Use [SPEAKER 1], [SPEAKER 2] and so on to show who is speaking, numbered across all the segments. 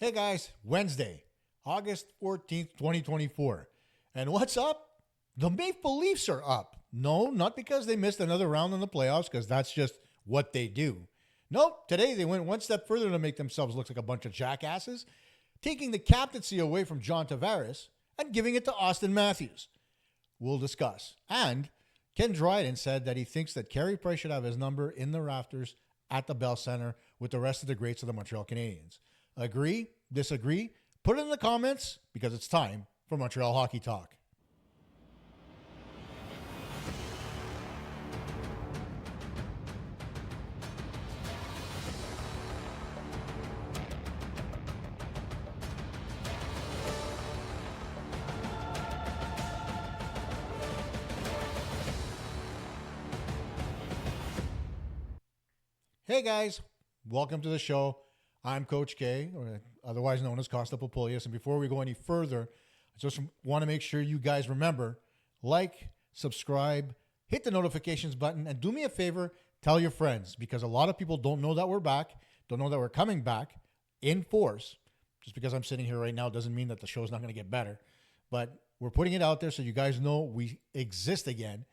[SPEAKER 1] Hey guys, Wednesday, August 14th, 2024. And what's up? The Maple Leafs are up. No, not because they missed another round in the playoffs, because that's just what they do. Nope, today they went one step further to make themselves look like a bunch of jackasses, taking the captaincy away from John Tavares and giving it to Auston Matthews. We'll discuss. And Ken Dryden said that he thinks that Carey Price should have his number in the rafters at the Bell Center with the rest of the greats of the Montreal Canadiens. Agree? Disagree? Put it in the comments because it's time for Montreal Hockey Talk. Hey guys, welcome to the show. I'm Coach K, or otherwise known as Costa Popoulias. And before we go any further, I just want to make sure you guys remember, like, subscribe, hit the notifications button, and do me a favor, tell your friends, because a lot of people don't know that we're back, don't know that we're coming back in force. Just because I'm sitting here right now doesn't mean that the show's not going to get better. But we're putting it out there so you guys know we exist again,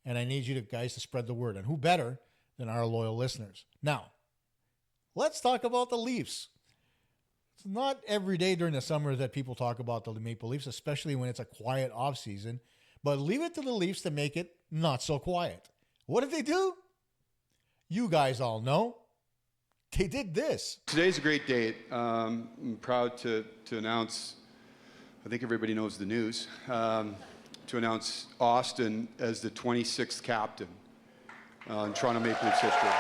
[SPEAKER 1] and I need you guys to spread the word. And who better than our loyal listeners? Now, let's talk about the Leafs. It's not every day during the summer that people talk about the Maple Leafs, especially when it's a quiet offseason. But leave it to the Leafs to make it not so quiet. What did they do? You guys all know. They did this.
[SPEAKER 2] Today's a great day. I'm proud to announce, I think everybody knows the news, to announce Auston as the 26th captain in Toronto Maple Leafs history.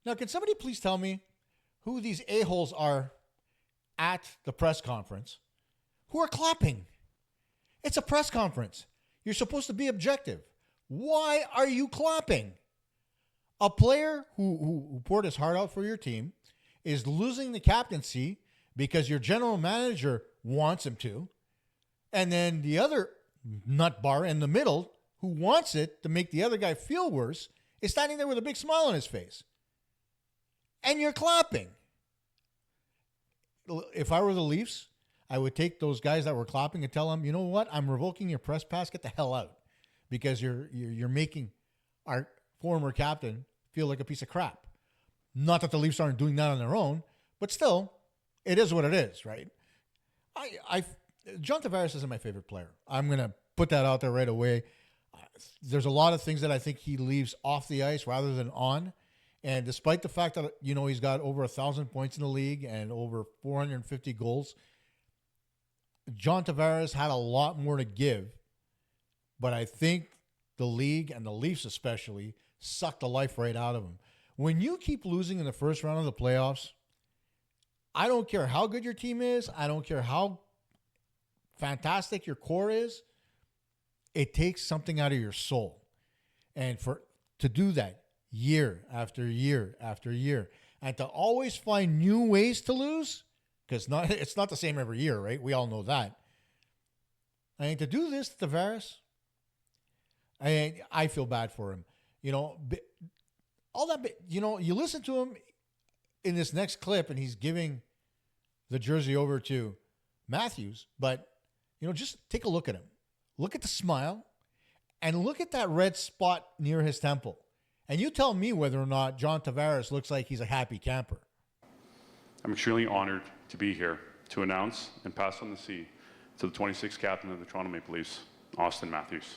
[SPEAKER 1] Now, can somebody please tell me who these a-holes are at the press conference who are clapping? It's a press conference. You're supposed to be objective. Why are you clapping? A player who poured his heart out for your team is losing the captaincy because your general manager wants him to, and then the other nut bar in the middle who wants it to make the other guy feel worse is standing there with a big smile on his face. And you're clapping. If I were the Leafs, I would take those guys that were clapping and tell them, you know what? I'm revoking your press pass. Get the hell out, because you're making our former captain feel like a piece of crap. Not that the Leafs aren't doing that on their own, but still, it is what it is, right? John Tavares isn't my favorite player. I'm gonna put that out there right away. There's a lot of things that I think he leaves off the ice rather than on. And despite the fact that, he's got over 1,000 points in the league and over 450 goals, John Tavares had a lot more to give. But I think the league, and the Leafs especially, sucked the life right out of him. When you keep losing in the first round of the playoffs, I don't care how good your team is. I don't care how fantastic your core is. It takes something out of your soul. And to do that, year after year after year, and to always find new ways to lose, because it's not the same every year, right? We all know that. I mean, to do this to Tavares, I feel bad for him. All that, you listen to him in this next clip, and he's giving the jersey over to Matthews, but, just take a look at him. Look at the smile, and look at that red spot near his temple. And you tell me whether or not John Tavares looks like he's a happy camper.
[SPEAKER 3] I'm extremely honored to be here to announce and pass on the C to the 26th captain of the Toronto Maple Leafs, Auston Matthews.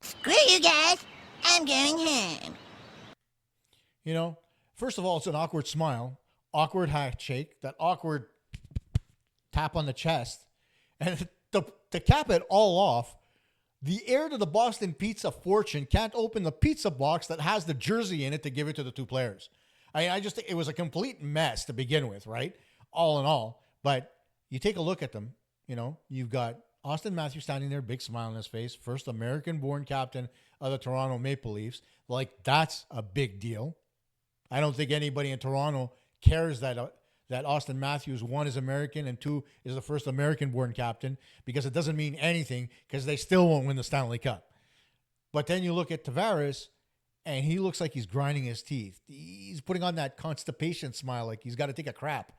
[SPEAKER 4] Screw you guys, I'm going home.
[SPEAKER 1] First of all, it's an awkward smile, awkward handshake, that awkward tap on the chest. And to cap it all off, the heir to the Boston Pizza fortune can't open the pizza box that has the jersey in it to give it to the two players. I just think it was a complete mess to begin with, right? All in all. But you take a look at them, you've got Auston Matthews standing there, big smile on his face, first American-born captain of the Toronto Maple Leafs. Like, that's a big deal. I don't think anybody in Toronto cares that Auston Matthews, one, is American, and two, is the first American-born captain, because it doesn't mean anything, because they still won't win the Stanley Cup. But then you look at Tavares, and he looks like he's grinding his teeth. He's putting on that constipation smile, like he's got to take a crap.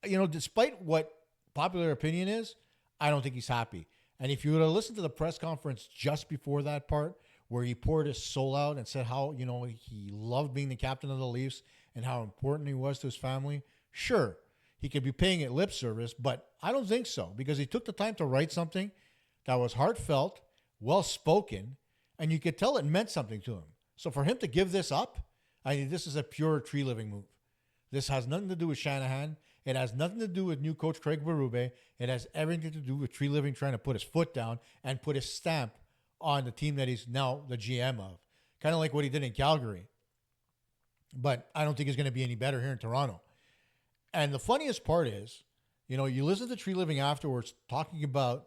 [SPEAKER 1] Despite what popular opinion is, I don't think he's happy. And if you were to listen to the press conference just before that part, where he poured his soul out and said how, he loved being the captain of the Leafs and how important he was to his family, sure, he could be paying it lip service, but I don't think so, because he took the time to write something that was heartfelt, well-spoken, and you could tell it meant something to him. So for him to give this up, this is a pure tree-living move. This has nothing to do with Shanahan. It has nothing to do with new coach Craig Berube. It has everything to do with Tree Living trying to put his foot down and put his stamp on the team that he's now the GM of. Kind of like what he did in Calgary. But I don't think he's going to be any better here in Toronto. And the funniest part is, you listen to Tree Living afterwards talking about,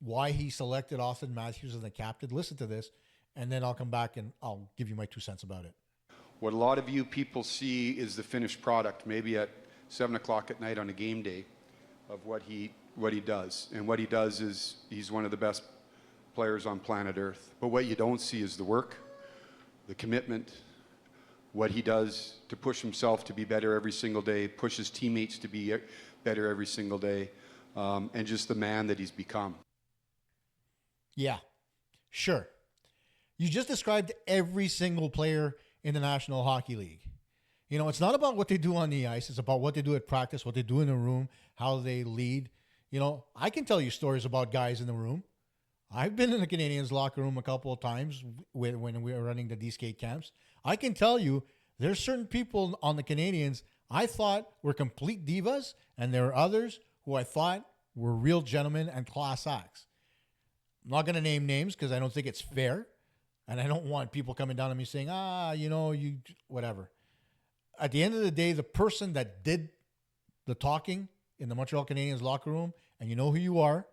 [SPEAKER 1] why he selected Auston Matthews as the captain. Listen to this, and then I'll come back and I'll give you my 2 cents about it.
[SPEAKER 2] What a lot of you people see is the finished product, maybe at 7 o'clock at night on a game day, of what he does. And what he does is he's one of the best players on planet Earth. But what you don't see is the work, the commitment, what he does to push himself to be better every single day, push his teammates to be better every single day, and just the man that he's become.
[SPEAKER 1] Yeah, sure. You just described every single player in the National Hockey League. It's not about what they do on the ice. It's about what they do at practice, what they do in the room, how they lead. I can tell you stories about guys in the room. I've been in the Canadiens locker room a couple of times when we were running the D-skate camps. I can tell you there's certain people on the Canadiens I thought were complete divas, and there are others who I thought were real gentlemen and class acts. I'm not going to name names because I don't think it's fair. And I don't want people coming down on me saying, you whatever. At the end of the day, the person that did the talking in the Montreal Canadiens locker room, and you know who you are,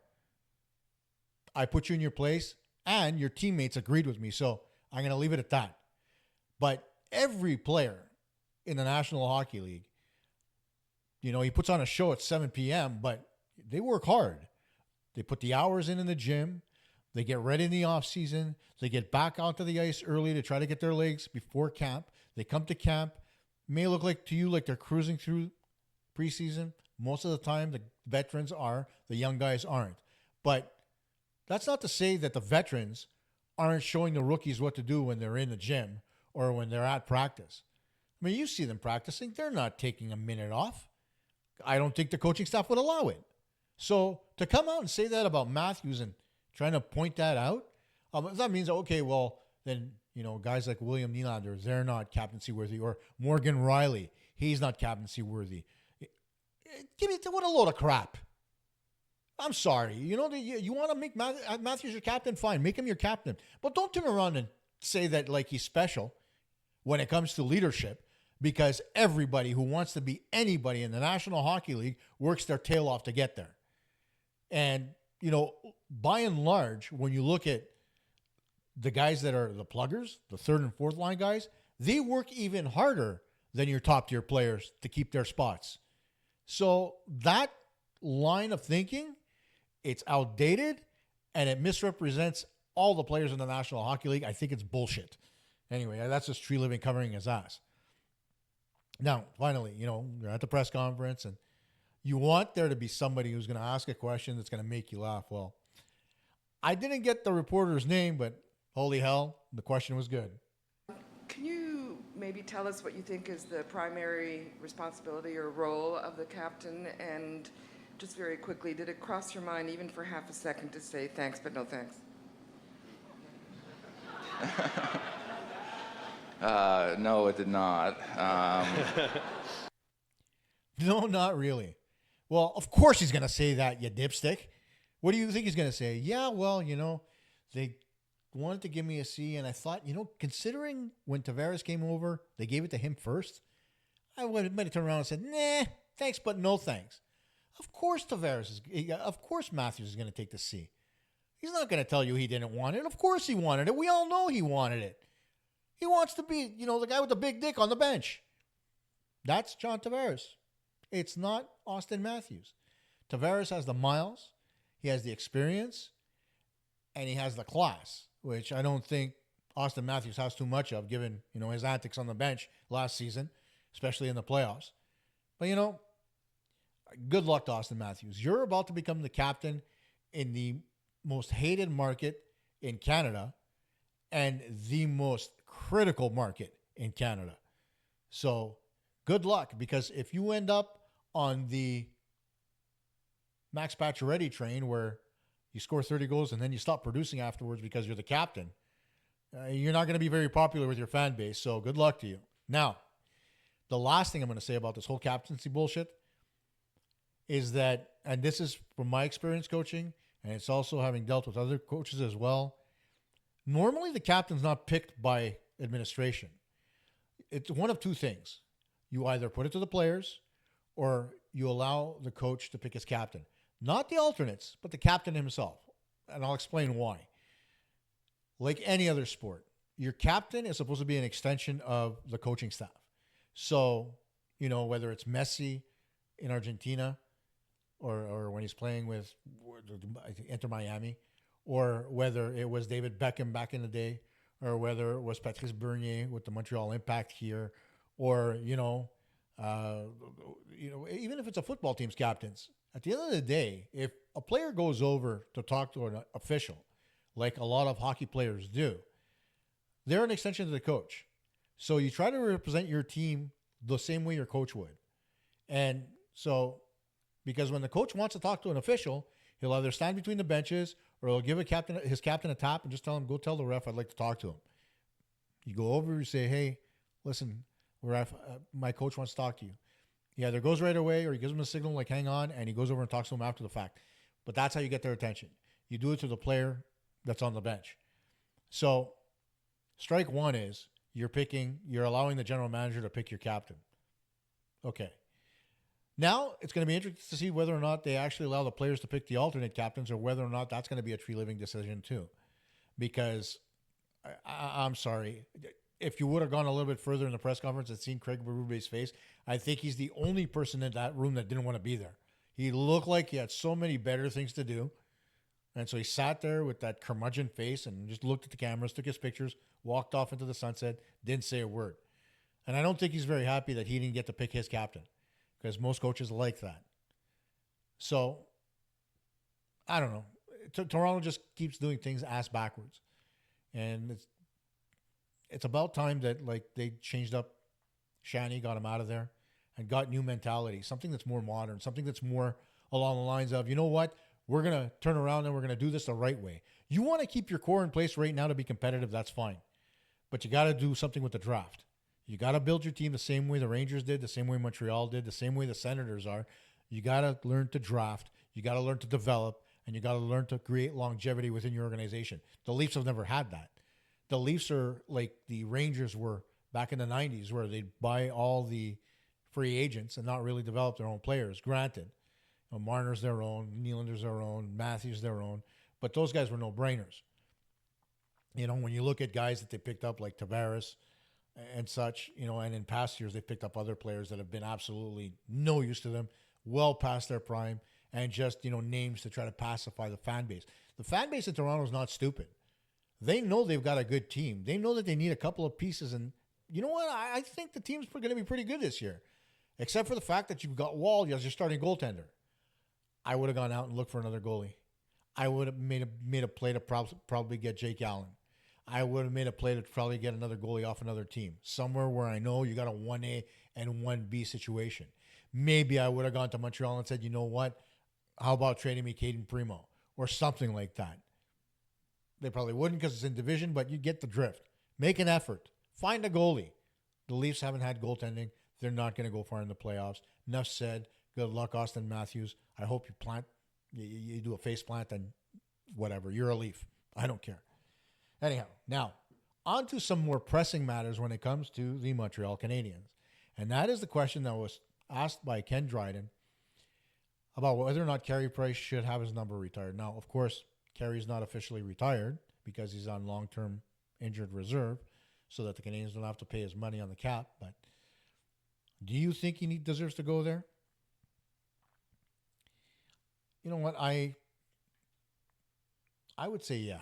[SPEAKER 1] I put you in your place, and your teammates agreed with me. So I'm going to leave it at that. But every player in the National Hockey League, he puts on a show at 7 p.m., but they work hard. They put the hours in the gym. They get ready in the off season. They get back onto the ice early to try to get their legs before camp. They come to camp. It may look like to you like they're cruising through preseason. Most of the time, the veterans are. The young guys aren't. But that's not to say that the veterans aren't showing the rookies what to do when they're in the gym or when they're at practice. I mean, you see them practicing. They're not taking a minute off. I don't think the coaching staff would allow it. So to come out and say that about Matthews and trying to point that out, that means, okay, well, then, guys like William Nylander, they're not captaincy worthy, or Morgan Riley, he's not captaincy worthy. What a load of crap. I'm sorry. You want to make Matthews your captain? Fine, make him your captain. But don't turn around and say that like he's special when it comes to leadership, because everybody who wants to be anybody in the National Hockey League works their tail off to get there. And, by and large, when you look at the guys that are the pluggers, the third and fourth line guys, they work even harder than your top tier players to keep their spots. So that line of thinking, it's outdated and it misrepresents all the players in the National Hockey League. I think it's bullshit. Anyway, that's just Tree Living covering his ass. Now, finally, you're at the press conference and you want there to be somebody who's going to ask a question that's going to make you laugh. Well, I didn't get the reporter's name, but holy hell, the question was good.
[SPEAKER 5] Can you maybe tell us what you think is the primary responsibility or role of the captain? And just very quickly, did it cross your mind even for half a second to say thanks, but no thanks?
[SPEAKER 6] No, it did not.
[SPEAKER 1] No, not really. Well, of course he's going to say that, you dipstick. What do you think he's going to say? Yeah, well, they wanted to give me a C, and I thought, considering when Tavares came over, they gave it to him first, I might have turned around and said, nah, thanks, but no thanks. Of course of course Matthews is going to take the C. He's not going to tell you he didn't want it. Of course he wanted it. We all know he wanted it. He wants to be, the guy with the big dick on the bench. That's John Tavares. It's not Auston Matthews. Tavares has the miles, he has the experience, and he has the class, which I don't think Auston Matthews has too much of, given, his antics on the bench last season, especially in the playoffs. But, good luck to Auston Matthews. You're about to become the captain in the most hated market in Canada and the most critical market in Canada. So good luck, because if you end up on the Max Pacioretty train where you score 30 goals and then you stop producing afterwards because you're the captain, you're not going to be very popular with your fan base. So good luck to you. Now, the last thing I'm going to say about this whole captaincy bullshit is that, and this is from my experience coaching, and it's also having dealt with other coaches as well, normally the captain's not picked by administration. It's one of two things. You either put it to the players or you allow the coach to pick his captain. Not the alternates, but the captain himself. And I'll explain why. Like any other sport, your captain is supposed to be an extension of the coaching staff. So, whether it's Messi in Argentina or when he's playing with Inter Miami, or whether it was David Beckham back in the day, or whether it was Patrice Bernier with the Montreal Impact here, or, even if it's a football team's captains, at the end of the day, if a player goes over to talk to an official, like a lot of hockey players do, they're an extension of the coach. So you try to represent your team the same way your coach would. And so, because when the coach wants to talk to an official, he'll either stand between the benches or he'll give his captain a tap and just tell him, go tell the ref I'd like to talk to him. You go over, you say, hey, listen, ref, my coach wants to talk to you. He either goes right away or he gives him a signal like hang on, and he goes over and talks to him after the fact. But that's how you get their attention. You do it to the player that's on the bench. So strike one is you're allowing the general manager to pick your captain. Okay. Now it's going to be interesting to see whether or not they actually allow the players to pick the alternate captains, or whether or not that's going to be a tree living decision too. Because I'm sorry, if you would have gone a little bit further in the press conference and seen Craig Berube's face, I think he's the only person in that room that didn't want to be there. He looked like he had so many better things to do. And so he sat there with that curmudgeon face and just looked at the cameras, took his pictures, walked off into the sunset, didn't say a word. And I don't think he's very happy that he didn't get to pick his captain, because most coaches like that. So, I don't know. Toronto just keeps doing things ass backwards. And it's about time that they changed up Shanny, got him out of there, and got new mentality, something that's more modern, something that's more along the lines of, you know what, we're going to turn around and we're going to do this the right way. You want to keep your core in place right now to be competitive, that's fine. But you got to do something with the draft. You got to build your team the same way the Rangers did, the same way Montreal did, the same way the Senators are. You got to learn to draft. You got to learn to develop, and you got to learn to create longevity within your organization. The Leafs have never had that. The Leafs are like the Rangers were back in the 90s, where they'd buy all the free agents and not really develop their own players. Granted, Marner's their own, Nylander's their own, Matthews their own, but those guys were no-brainers. When you look at guys that they picked up like Tavares and such, and in past years they picked up other players that have been absolutely no use to them, well past their prime, and just, names to try to pacify the fan base. The fan base in Toronto is not stupid. They know they've got a good team. They know that they need a couple of pieces, and you know what? I think the team's going to be pretty good this year, except for the fact that you've got Wall as your starting goaltender. I would have gone out and looked for another goalie. I would have made a play to probably get Jake Allen. I would have made a play to probably get another goalie off another team, somewhere where I know you got a 1A and 1B situation. Maybe I would have gone to Montreal and said, you know what? How about trading me Caden Primo or something like that? They probably wouldn't because it's in division, but you get the drift. Make an effort. Find a goalie. The Leafs haven't had goaltending. They're not going to go far in the playoffs. Enough said. Good luck, Auston Matthews. I hope you do a face plant and whatever. You're a Leaf. I don't care. Anyhow, now, on to some more pressing matters when it comes to the Montreal Canadiens. And that is the question that was asked by Ken Dryden about whether or not Carey Price should have his number retired. Now, of course, Carey's not officially retired because he's on long-term injured reserve so that the Canadiens don't have to pay his money on the cap. But do you think he deserves to go there? You know what? I would say yeah.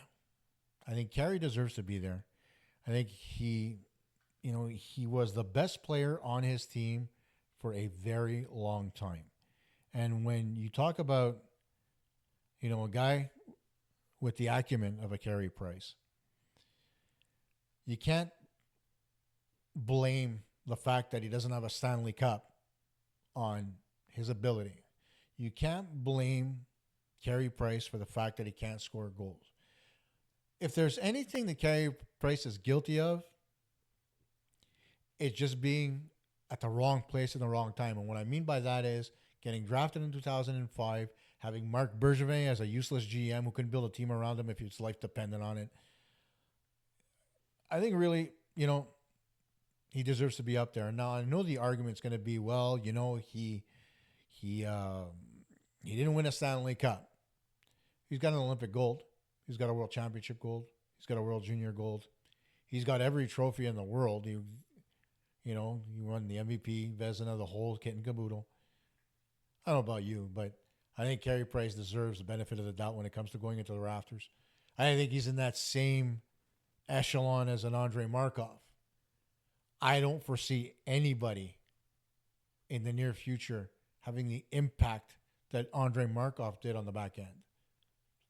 [SPEAKER 1] I think Carey deserves to be there. I think he was the best player on his team for a very long time. And when you talk about, a guy with the acumen of a Carey Price, you can't blame the fact that he doesn't have a Stanley Cup on his ability. You can't blame Carey Price for the fact that he can't score goals. If there's anything that Carey Price is guilty of, it's just being at the wrong place at the wrong time. And what I mean by that is getting drafted in 2005, having Marc Bergevin as a useless GM who couldn't build a team around him if his life depended on it. I think really, he deserves to be up there. Now, I know the argument's going to be, well, he didn't win a Stanley Cup. He's got an Olympic gold. He's got a World Championship gold. He's got a World Junior gold. He's got every trophy in the world. He won the MVP, Vezina, the whole kit and caboodle. I don't know about you, but I think Carey Price deserves the benefit of the doubt when it comes to going into the rafters. I think he's in that same echelon as an Andrei Markov. I don't foresee anybody in the near future having the impact that Andrei Markov did on the back end.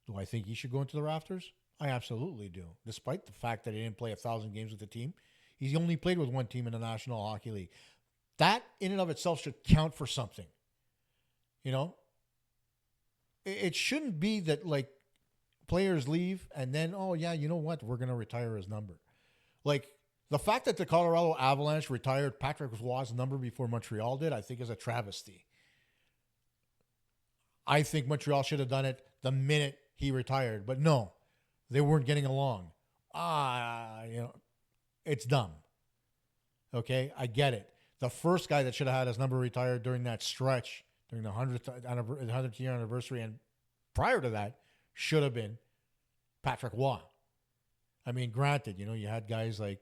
[SPEAKER 1] Do I think he should go into the rafters? I absolutely do. Despite the fact that he didn't play 1,000 games with the team, he's only played with one team in the National Hockey League. That in and of itself should count for something. It shouldn't be that like players leave and then, oh yeah, you know what? We're going to retire his number. Like the fact that the Colorado Avalanche retired Patrick Roy's number before Montreal did, I think is a travesty. I think Montreal should have done it the minute he retired, but no, they weren't getting along. It's dumb. Okay, I get it. The first guy that should have had his number retired during that stretch, during the 100th year anniversary, and prior to that, should have been Patrick Roy. I mean, granted, you had guys like,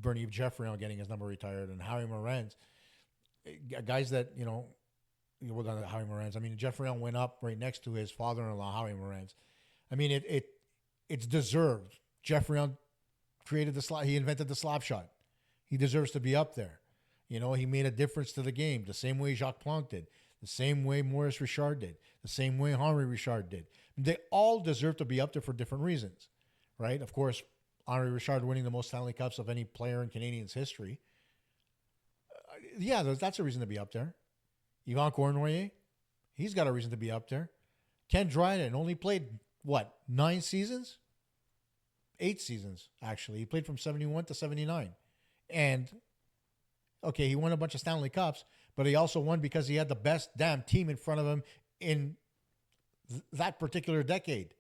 [SPEAKER 1] Bernie Geoffrion getting his number retired and Howie Morenz, guys that, well, not Howie Morenz. I mean, Geoffrion went up right next to his father-in-law, Howie Morenz. I mean, it's deserved. Geoffrion he invented the slap shot. He deserves to be up there. He made a difference to the game the same way Jacques Plante did, the same way Maurice Richard did, the same way Henri Richard did. They all deserve to be up there for different reasons, right? Of course, Henri Richard winning the most Stanley Cups of any player in Canadiens history. That's a reason to be up there. Yvan Cournoyer, he's got a reason to be up there. Ken Dryden only played, 9 seasons? 8 seasons, actually. He played from 71 to 79. And, okay, he won a bunch of Stanley Cups, but he also won because he had the best damn team in front of him in that particular decade.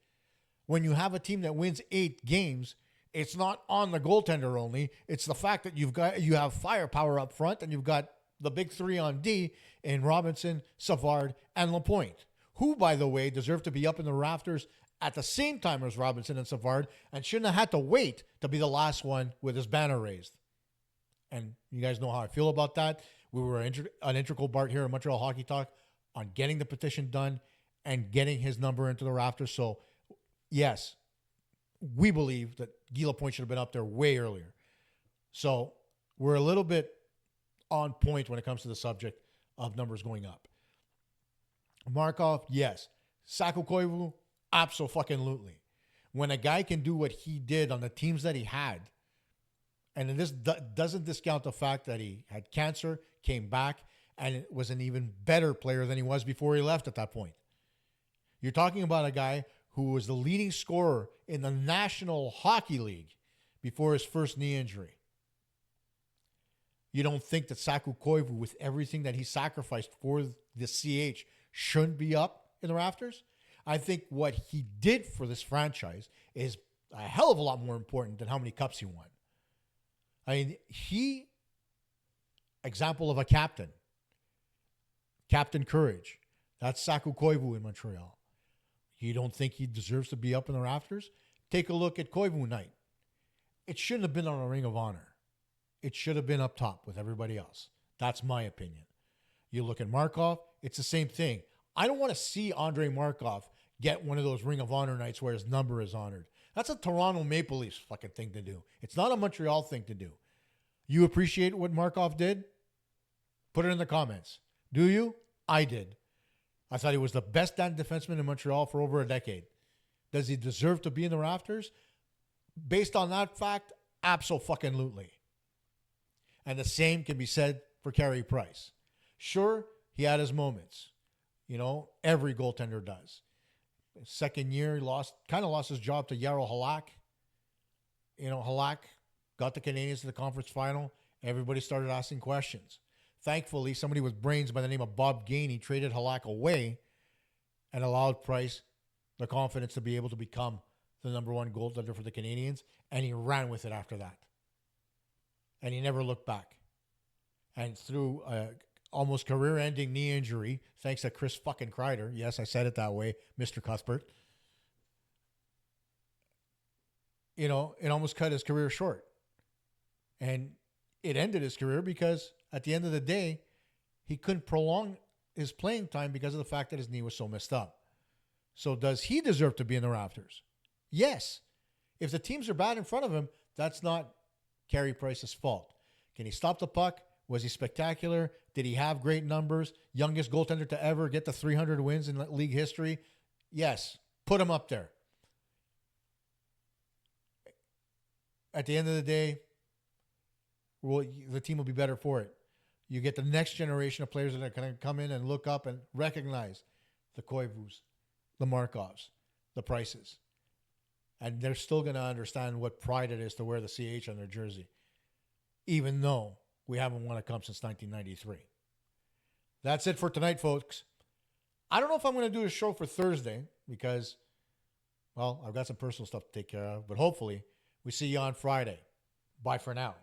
[SPEAKER 1] When you have a team that wins 8 games, it's not on the goaltender only. It's the fact that you have firepower up front and you've got the big 3 on D in Robinson, Savard, and Lapointe, who, by the way, deserve to be up in the rafters at the same time as Robinson and Savard and shouldn't have had to wait to be the last one with his banner raised. And you guys know how I feel about that. We were an integral part here at Montreal Hockey Talk on getting the petition done and getting his number into the rafters. So, yes, we believe that Guy Lapointe should have been up there way earlier. So, we're a little bit on point when it comes to the subject of numbers going up. Markov, yes. Saku Koivu, abso-fucking-lutely. When a guy can do what he did on the teams that he had, and this doesn't discount the fact that he had cancer, came back, and was an even better player than he was before he left at that point. You're talking about a guy who was the leading scorer in the National Hockey League before his first knee injury. You don't think that Saku Koivu, with everything that he sacrificed for the CH, shouldn't be up in the rafters? I think what he did for this franchise is a hell of a lot more important than how many cups he won. I mean, example of a captain. Captain Courage. That's Saku Koivu in Montreal. You don't think he deserves to be up in the rafters? Take a look at Koivu night. It shouldn't have been on a Ring of Honor. It should have been up top with everybody else. That's my opinion. You look at Markov, it's the same thing. I don't want to see Andrei Markov get one of those Ring of Honor nights where his number is honored. That's a Toronto Maple Leafs fucking thing to do. It's not a Montreal thing to do. You appreciate what Markov did? Put it in the comments. Do you? I did. I thought he was the best damn defenseman in Montreal for over a decade. Does he deserve to be in the rafters? Based on that fact, abso-fucking-lutely. And the same can be said for Carey Price. Sure, he had his moments. You know, every goaltender does. Second year, he lost his job to Yarrow Halak. You know, Halak got the Canadiens to the conference final. Everybody started asking questions. Thankfully, somebody with brains by the name of Bob Gainey traded Halak away and allowed Price the confidence to be able to become the number one goaltender for the Canadiens, and he ran with it after that. And he never looked back. And through almost career-ending knee injury, thanks to Chris fucking Kreider, yes, I said it that way, Mr. Cuthbert, you know, it almost cut his career short. And it ended his career because at the end of the day, he couldn't prolong his playing time because of the fact that his knee was so messed up. So does he deserve to be in the rafters? Yes. If the teams are bad in front of him, that's not Carey Price's fault. Can he stop the puck? Was he spectacular? Did he have great numbers? Youngest goaltender to ever get to 300 wins in league history? Yes. Put him up there. At the end of the day, well, the team will be better for it. You get the next generation of players that are going to come in and look up and recognize the Koivus, the Markovs, the Prices. And they're still going to understand what pride it is to wear the CH on their jersey, even though we haven't won a cup since 1993. That's it for tonight, folks. I don't know if I'm going to do a show for Thursday because, well, I've got some personal stuff to take care of, but hopefully we see you on Friday. Bye for now.